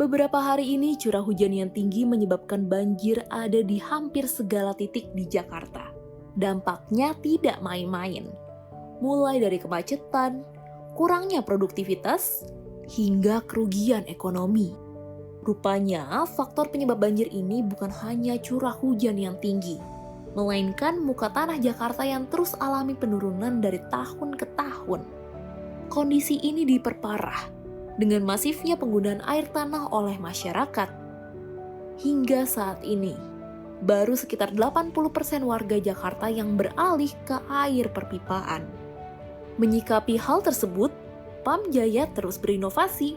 Beberapa hari ini curah hujan yang tinggi menyebabkan banjir ada di hampir segala titik di Jakarta. Dampaknya tidak main-main. Mulai dari kemacetan, kurangnya produktivitas, hingga kerugian ekonomi. Rupanya, faktor penyebab banjir ini bukan hanya curah hujan yang tinggi, melainkan muka tanah Jakarta yang terus alami penurunan dari tahun ke tahun. Kondisi ini diperparah dengan masifnya penggunaan air tanah oleh masyarakat. Hingga saat ini, baru sekitar 80% warga Jakarta yang beralih ke air perpipaan. Menyikapi hal tersebut, Pam Jaya terus berinovasi.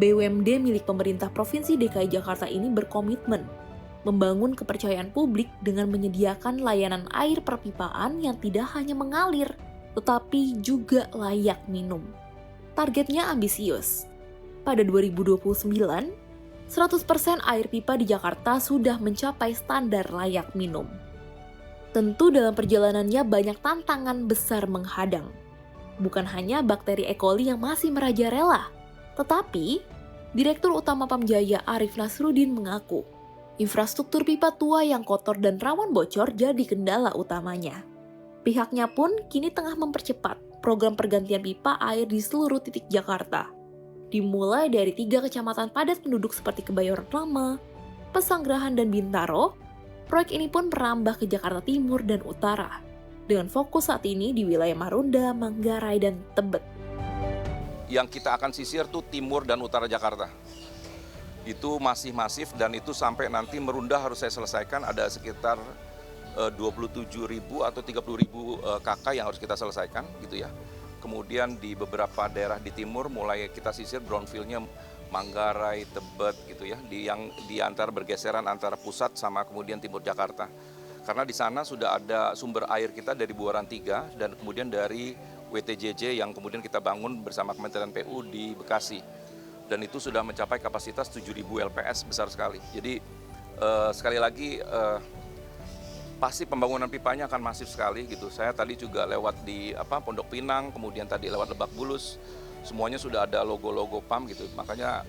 BUMD milik pemerintah Provinsi DKI Jakarta ini berkomitmen membangun kepercayaan publik dengan menyediakan layanan air perpipaan yang tidak hanya mengalir, tetapi juga layak minum. Targetnya ambisius. Pada 2029, 100% air pipa di Jakarta sudah mencapai standar layak minum. Tentu dalam perjalanannya banyak tantangan besar menghadang. Bukan hanya bakteri E. coli yang masih merajalela, tetapi Direktur Utama Pamjaya Arif Nasruddin mengaku, infrastruktur pipa tua yang kotor dan rawan bocor jadi kendala utamanya. Pihaknya pun kini tengah mempercepat program pergantian pipa air di seluruh titik Jakarta. Dimulai dari 3 kecamatan padat penduduk seperti Kebayoran Lama, Pesanggerahan, dan Bintaro, proyek ini pun merambah ke Jakarta Timur dan Utara, dengan fokus saat ini di wilayah Marunda, Manggarai, dan Tebet. Yang kita akan sisir tuh timur dan utara Jakarta. Itu masih masif dan itu sampai nanti Merunda harus saya selesaikan, ada sekitar 27.000 atau 30.000 KK yang harus kita selesaikan gitu ya. Kemudian di beberapa daerah di timur mulai kita sisir brownfield-nya Manggarai, Tebet gitu ya, yang di antara bergeseran antara pusat sama kemudian timur Jakarta. Karena di sana sudah ada sumber air kita dari Buaran 3 dan kemudian dari WTJJ yang kemudian kita bangun bersama Kementerian PU di Bekasi. Dan itu sudah mencapai kapasitas 7.000 LPS, besar sekali. Jadi sekali lagi pasti pembangunan pipanya akan masif sekali gitu. Saya tadi juga lewat di Pondok Pinang, kemudian tadi lewat Lebak Bulus, semuanya sudah ada logo-logo PAM gitu. Makanya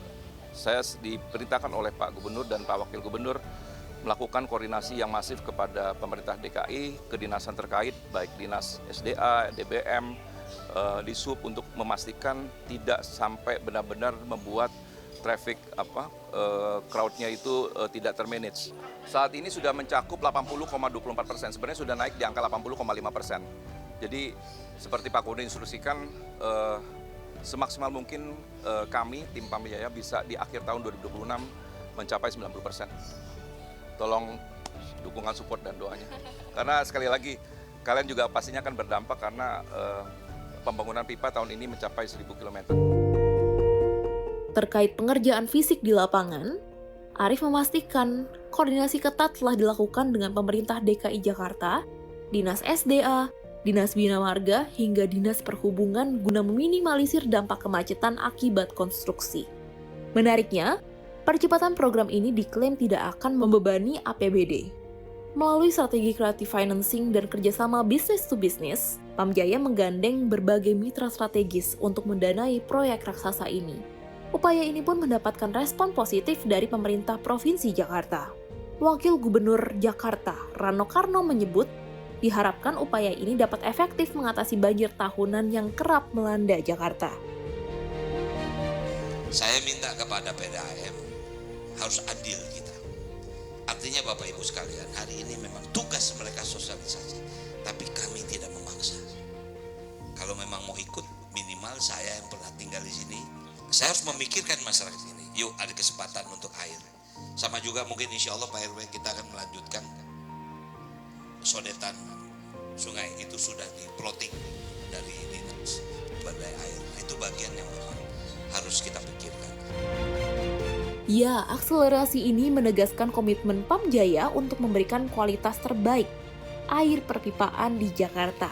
saya diperintahkan oleh Pak Gubernur dan Pak Wakil Gubernur melakukan koordinasi yang masif kepada pemerintah DKI, kedinasan terkait, baik Dinas SDA, DBM, Disub untuk memastikan tidak sampai benar-benar membuat traffic crowd-nya itu tidak termanage. Saat ini sudah mencakup 80,24%, sebenarnya sudah naik di angka 80,5%. Jadi seperti Pak Gubernur instruksikan, semaksimal mungkin kami, tim Pamjaya bisa di akhir tahun 2026 mencapai 90%. Tolong dukungan, support, dan doanya. Karena sekali lagi, kalian juga pastinya akan berdampak karena pembangunan pipa tahun ini mencapai 1.000 km. Terkait pengerjaan fisik di lapangan, Arif memastikan koordinasi ketat telah dilakukan dengan pemerintah DKI Jakarta, Dinas SDA, Dinas Bina Marga, hingga Dinas Perhubungan guna meminimalisir dampak kemacetan akibat konstruksi. Menariknya, percepatan program ini diklaim tidak akan membebani APBD. Melalui strategi creative financing dan kerjasama bisnis to bisnis, Pamjaya menggandeng berbagai mitra strategis untuk mendanai proyek raksasa ini. Upaya ini pun mendapatkan respon positif dari pemerintah Provinsi Jakarta. Wakil Gubernur Jakarta, Rano Karno menyebut, diharapkan upaya ini dapat efektif mengatasi banjir tahunan yang kerap melanda Jakarta. Saya minta kepada PDAM, harus adil kita. Artinya Bapak Ibu sekalian, hari ini memang tugas mereka sosialisasi, tapi kami tidak memaksa. Kalau memang mau ikut, minimal saya yang pernah tinggal di sini, saya harus memikirkan masyarakat ini. Yuk ada kesempatan untuk air. Sama juga mungkin insya Allah Pak RW kita akan melanjutkan sodetan sungai itu sudah di plotting dari dinas badai air. Itu bagian yang memang harus kita pikirkan. Ya, akselerasi ini menegaskan komitmen Pamjaya untuk memberikan kualitas terbaik air perpipaan di Jakarta.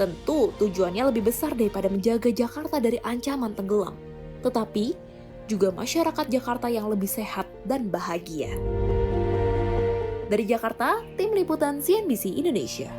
Tentu tujuannya lebih besar daripada menjaga Jakarta dari ancaman tenggelam, tetapi juga masyarakat Jakarta yang lebih sehat dan bahagia. Dari Jakarta, Tim Liputan CNBC Indonesia.